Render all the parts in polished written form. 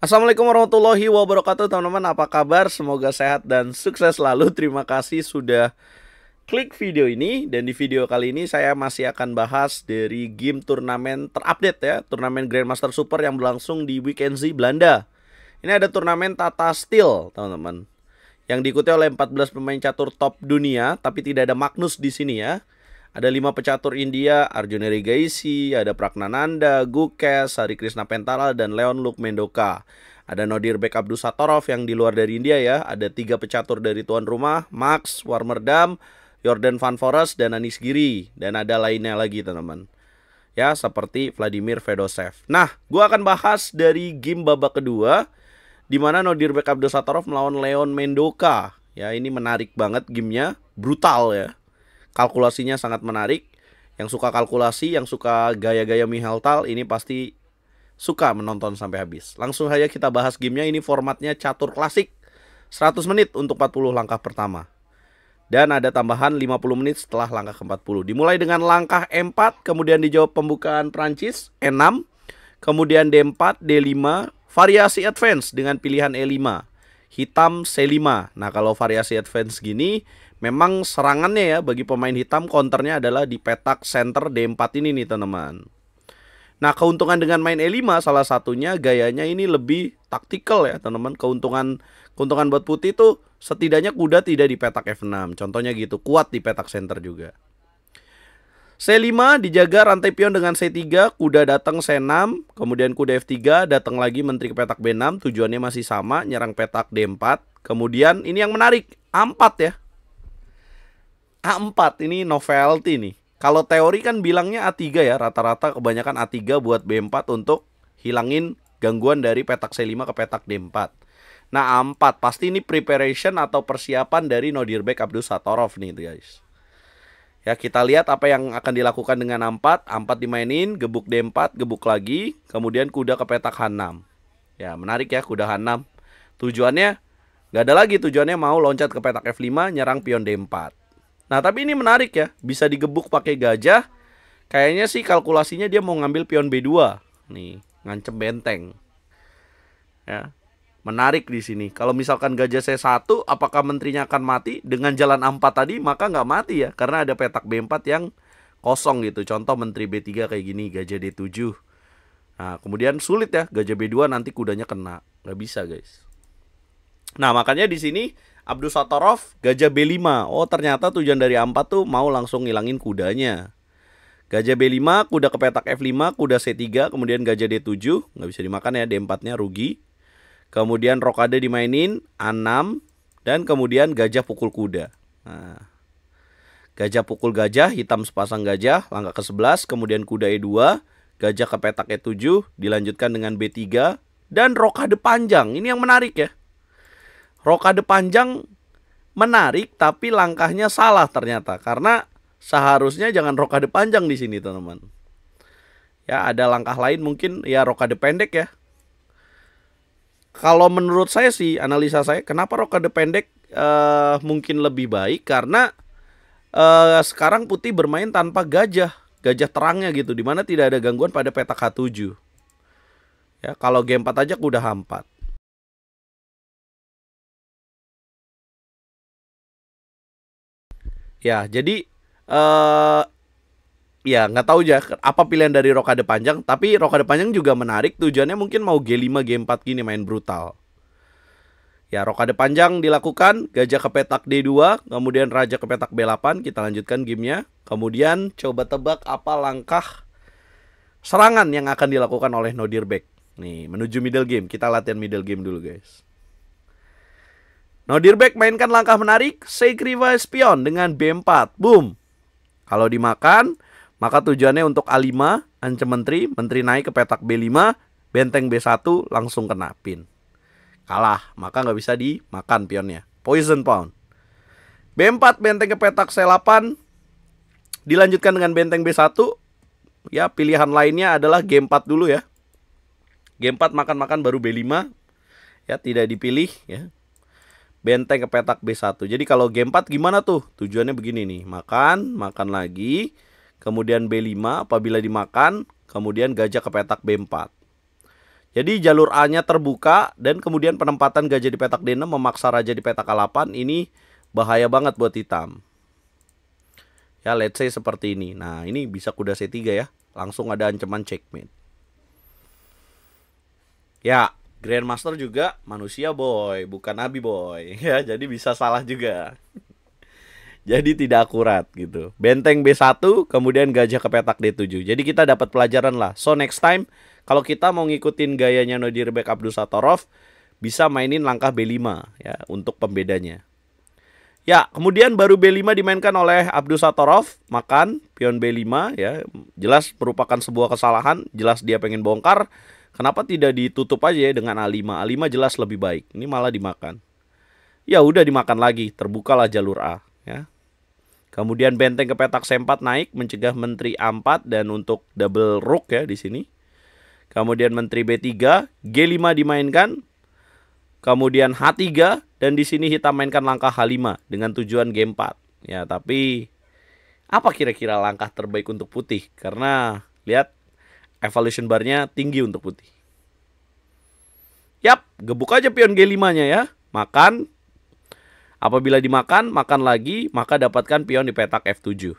Assalamualaikum warahmatullahi wabarakatuh teman-teman, apa kabar? Semoga sehat dan sukses selalu. Terima kasih sudah klik video ini. Dan di video kali ini saya masih akan bahas dari game turnamen terupdate ya, turnamen Grandmaster Super yang berlangsung di Weekend Z Belanda. Ini ada turnamen Tata Steel teman-teman, yang diikuti oleh 14 pemain catur top dunia. Tapi tidak ada Magnus di sini ya. Ada 5 pecatur India, Arjuna Regaisi, ada Pragnananda, Gukes, Hari Krishna Pentala, dan Leon Luk Mendoka. Ada Nodirbek Abdusattorov yang di luar dari India ya. Ada 3 pecatur dari tuan rumah, Max Warmerdam, Jordan Van Forest, dan Anis Giri. Dan ada lainnya lagi teman-teman, ya, seperti Vladimir Fedosev. Nah, gue akan bahas dari game babak kedua, di mana Nodirbek Abdusattorov melawan Leon Mendoka. Ya, ini menarik banget gamenya, brutal ya. Kalkulasinya sangat menarik. Yang suka kalkulasi, yang suka gaya-gaya Michael Tal, ini pasti suka menonton sampai habis. Langsung saja kita bahas gamenya. Ini formatnya catur klasik, 100 menit untuk 40 langkah pertama. Dan ada tambahan 50 menit setelah langkah ke-40. Dimulai dengan langkah E4, kemudian dijawab pembukaan Prancis, E6, kemudian D4, D5, variasi advance dengan pilihan E5, hitam C5. Nah, kalau variasi advance gini, memang serangannya ya bagi pemain hitam, counternya adalah di petak center D4 ini nih teman-teman. Nah, keuntungan dengan main E5 salah satunya gayanya ini lebih taktikal ya teman-teman. Keuntungan buat putih tuh setidaknya kuda tidak di petak F6. Contohnya gitu, kuat di petak center juga. C5 dijaga rantai pion dengan C3, kuda datang C6, kemudian kuda F3, datang lagi menteri ke petak B6, tujuannya masih sama, nyerang petak D4. Kemudian ini yang menarik, A4 ya. A4 ini novelty nih. Kalau teori kan bilangnya A3 ya, rata-rata kebanyakan A3 buat B4 untuk hilangin gangguan dari petak C5 ke petak D4. Nah, A4 pasti ini preparation atau persiapan dari Nodirbek Abdusattorov nih guys. Ya, kita lihat apa yang akan dilakukan dengan A4. A4 dimainin, gebuk D4, gebuk lagi, kemudian kuda ke petak H6. Ya, menarik ya, kuda H6. Tujuannya nggak ada lagi, tujuannya mau loncat ke petak F5, nyerang pion D4. Nah, tapi ini menarik ya, bisa digebuk pakai gajah. Kayaknya sih kalkulasinya dia mau ngambil pion B2. Nih, ngancem benteng. Ya. Menarik di sini. Kalau misalkan gajah C1, apakah menterinya akan mati? Dengan jalan A4 tadi, maka nggak mati ya. Karena ada petak B4 yang kosong gitu. Contoh menteri B3 kayak gini, gajah D7. Nah, kemudian sulit ya. Gajah B2 nanti kudanya kena. Nggak bisa guys. Nah, makanya di sini Abdusattorov gajah B5. Oh, ternyata tujuan dari A4 tuh mau langsung ngilangin kudanya. Gajah B5, kuda ke petak F5, kuda C3, kemudian gajah D7. Nggak bisa dimakan ya, D4-nya rugi. Kemudian rokade dimainin, A6, dan kemudian gajah pukul kuda. Nah, gajah pukul gajah, hitam sepasang gajah, langkah ke-11, kemudian kuda E2, gajah ke petak E7, dilanjutkan dengan B3, dan rokade panjang. Ini yang menarik ya. Rokade panjang menarik, tapi langkahnya salah ternyata. Karena seharusnya jangan rokade panjang di sini teman-teman. Ya, ada langkah lain mungkin ya rokade pendek ya. Kalau menurut saya sih, analisa saya, kenapa rokade pendek mungkin lebih baik karena sekarang putih bermain tanpa gajah terangnya gitu, dimana tidak ada gangguan pada petak H7. Ya, kalau G4 aja kuda H4. Ya, jadi ya nggak tahu ya apa pilihan dari rokade panjang, tapi rokade panjang juga menarik. Tujuannya mungkin mau G5 G4 gini main brutal. Ya, rokade panjang dilakukan, gajah ke petak D2, kemudian raja ke petak B8. Kita lanjutkan gamenya. Kemudian coba tebak apa langkah serangan yang akan dilakukan oleh Nodirbek. Nih, menuju middle game. Kita latihan middle game dulu guys. Nodirbek mainkan langkah menarik, sacrifice pion dengan B4. Boom. Kalau dimakan, maka tujuannya untuk A5, ancam menteri, menteri naik ke petak B5, benteng B1 langsung kena pin. Kalah, maka nggak bisa dimakan pionnya. Poison pawn. B4 benteng ke petak C8, dilanjutkan dengan benteng B1. Ya, pilihan lainnya adalah G4 dulu ya. G4 makan-makan baru B5. Ya, tidak dipilih ya. Benteng ke petak B1. Jadi kalau G4 gimana tuh? Tujuannya begini nih. Makan lagi. Kemudian B5 apabila dimakan. Kemudian gajah ke petak B4. Jadi jalur A-nya terbuka dan kemudian penempatan gajah di petak D6 memaksa raja di petak A8. Ini bahaya banget buat hitam. Ya, let's say seperti ini. Nah, ini bisa kuda C3 ya. Langsung ada ancaman checkmate. Ya, Grandmaster juga manusia boy, bukan nabi boy. Ya, jadi bisa salah juga. Jadi tidak akurat gitu. Benteng B1, kemudian gajah ke petak D7. Jadi kita dapat pelajaran lah. So next time, kalau kita mau ngikutin gayanya Nodirbek Abdusattorov, bisa mainin langkah B5 ya untuk pembedanya. Ya, kemudian baru B5 dimainkan oleh Abdusattorov, makan pion B5 ya. Jelas merupakan sebuah kesalahan, jelas dia pengen bongkar. Kenapa tidak ditutup aja ya dengan A5? A5 jelas lebih baik. Ini malah dimakan. Ya udah dimakan lagi, terbukalah jalur A ya. Kemudian benteng ke petak C4 naik mencegah menteri A4 dan untuk double rook ya di sini. Kemudian menteri B3, G5 dimainkan. Kemudian H3 dan di sini hitam mainkan langkah H5 dengan tujuan G4. Ya, tapi apa kira-kira langkah terbaik untuk putih? Karena lihat evolution barnya tinggi untuk putih. Yap, gebuk aja pion G5-nya ya. Makan. Apabila dimakan, makan lagi, maka dapatkan pion di petak F7.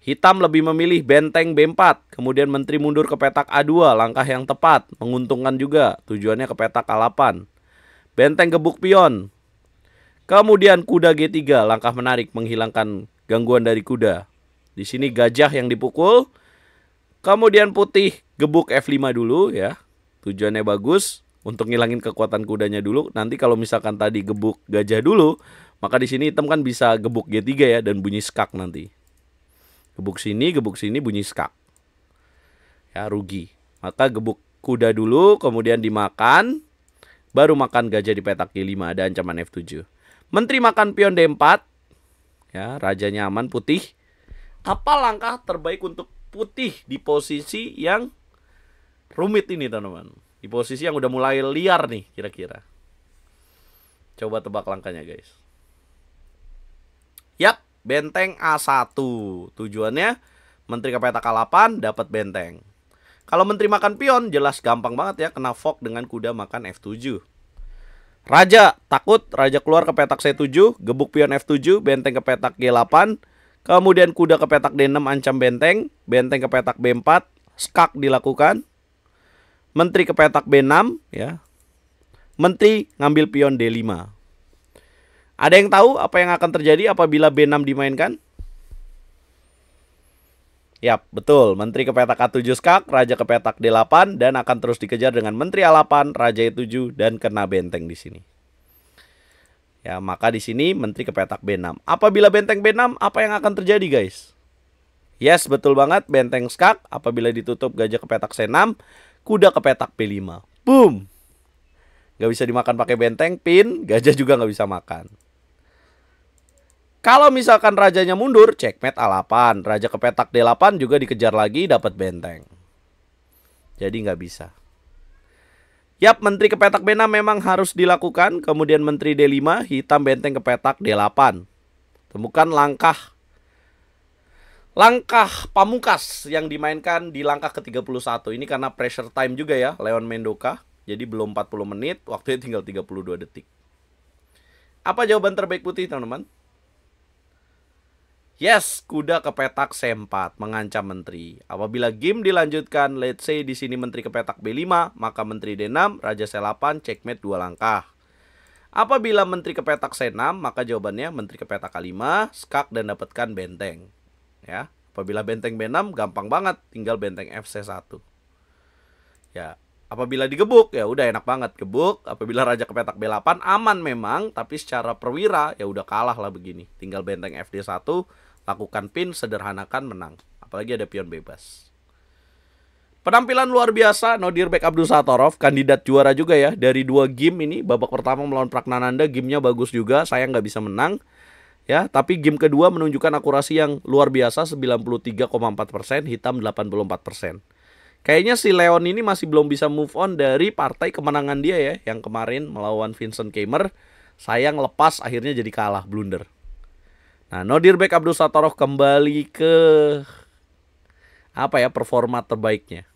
Hitam lebih memilih benteng B4, kemudian menteri mundur ke petak A2, langkah yang tepat, menguntungkan juga, tujuannya ke petak A8. Benteng gebuk pion. Kemudian kuda G3, langkah menarik, menghilangkan gangguan dari kuda. Di sini gajah yang dipukul. Kemudian putih gebuk F5 dulu ya, tujuannya bagus. Untuk ngilangin kekuatan kudanya dulu. Nanti kalau misalkan tadi gebuk gajah dulu, maka di sini hitam kan bisa gebuk G3 ya dan bunyi skak nanti. Gebuk sini bunyi skak. Ya, rugi. Maka gebuk kuda dulu, kemudian dimakan, baru makan gajah di petak G5, ada ancaman F7. Menteri makan pion D4. Ya, rajanya aman putih. Apa langkah terbaik untuk putih di posisi yang rumit ini, teman-teman? Di posisi yang udah mulai liar nih kira-kira. Coba tebak langkahnya guys. Yap, benteng A1. Tujuannya menteri ke petak A8 dapat benteng. Kalau menteri makan pion jelas gampang banget ya, kena fork dengan kuda makan F7. Raja takut, raja keluar ke petak C7, gebuk pion F7, benteng ke petak G8. Kemudian kuda ke petak D6 ancam benteng, benteng ke petak B4, skak dilakukan. Menteri ke petak B6 ya. Menteri ngambil pion D5. Ada yang tahu apa yang akan terjadi apabila B6 dimainkan? Yap, betul. Menteri ke petak A7 skak, raja ke petak D8 dan akan terus dikejar dengan menteri A8, raja E7 dan kena benteng di sini. Ya, maka di sini menteri ke petak B6. Apabila benteng B6, apa yang akan terjadi, guys? Yes, betul banget. Benteng skak apabila ditutup gajah ke petak C6. Kuda ke petak P5. Boom. Gak bisa dimakan pakai benteng, pin, gajah juga gak bisa makan. Kalau misalkan rajanya mundur, checkmate A8. Raja ke petak D8 juga dikejar lagi, dapat benteng. Jadi gak bisa. Yap, menteri ke petak B6 memang harus dilakukan. Kemudian menteri D5, hitam benteng ke petak D8. Temukan langkah pamungkas yang dimainkan di langkah ke-31. Ini karena pressure time juga ya, Leon Mendoka. Jadi belum 40 menit, waktunya tinggal 32 detik. Apa jawaban terbaik putih, teman-teman? Yes, kuda ke petak C4, mengancam menteri. Apabila game dilanjutkan, let's say di sini menteri ke petak B5, maka menteri D6, raja C8, checkmate 2 langkah. Apabila menteri ke petak C6, maka jawabannya menteri ke petak A5, skak dan dapatkan benteng. Ya, apabila benteng B6 gampang banget, tinggal benteng FC1. Ya, apabila digebuk ya udah enak banget gebuk. Apabila raja ke petak B8 aman memang, tapi secara perwira ya udah kalah lah begini. Tinggal benteng FD1, lakukan pin, sederhanakan, menang. Apalagi ada pion bebas. Penampilan luar biasa Nodirbek Abdusattorov, kandidat juara juga ya dari 2 game ini. Babak pertama melawan Pragnananda, gamenya bagus juga, saya nggak bisa menang. Ya, tapi game kedua menunjukkan akurasi yang luar biasa 93,4%, hitam 84%. Kayaknya si Leon ini masih belum bisa move on dari partai kemenangan dia ya, yang kemarin melawan Vincent Keimer. Sayang lepas akhirnya jadi kalah, blunder. Nah, Nodirbek Abdusattorov kembali ke performa terbaiknya.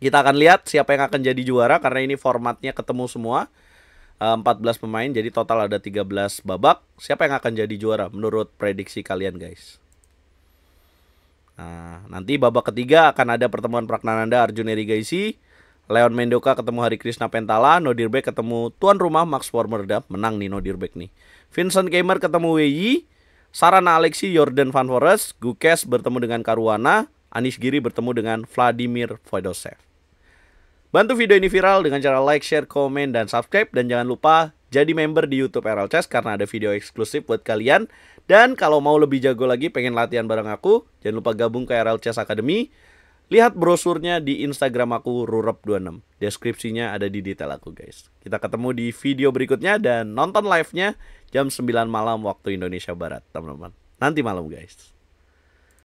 Kita akan lihat siapa yang akan jadi juara karena ini formatnya ketemu semua. 14 pemain, jadi total ada 13 babak. Siapa yang akan jadi juara menurut prediksi kalian, guys? Nah, nanti babak ketiga akan ada pertemuan Pragnananda Arjun Erigaisi, Leon Mendoka ketemu Hari Krishna Pentala, Nodirbek ketemu tuan rumah Max Vormerda, menang nih Nodirbek nih. Vincent Keimer ketemu Weyi, Sarana Alexi Jordan Van Forest, Gukes bertemu dengan Caruana, Anish Giri bertemu dengan Vladimir Fedosev. Bantu video ini viral dengan cara like, share, komen, dan subscribe. Dan jangan lupa jadi member di YouTube RL Chess karena ada video eksklusif buat kalian. Dan kalau mau lebih jago lagi, pengen latihan bareng aku, jangan lupa gabung ke RL Chess Academy. Lihat brosurnya di Instagram aku, Rurep26. Deskripsinya ada di detail aku, guys. Kita ketemu di video berikutnya dan nonton live-nya jam 9 malam waktu Indonesia Barat, teman-teman. Nanti malam, guys.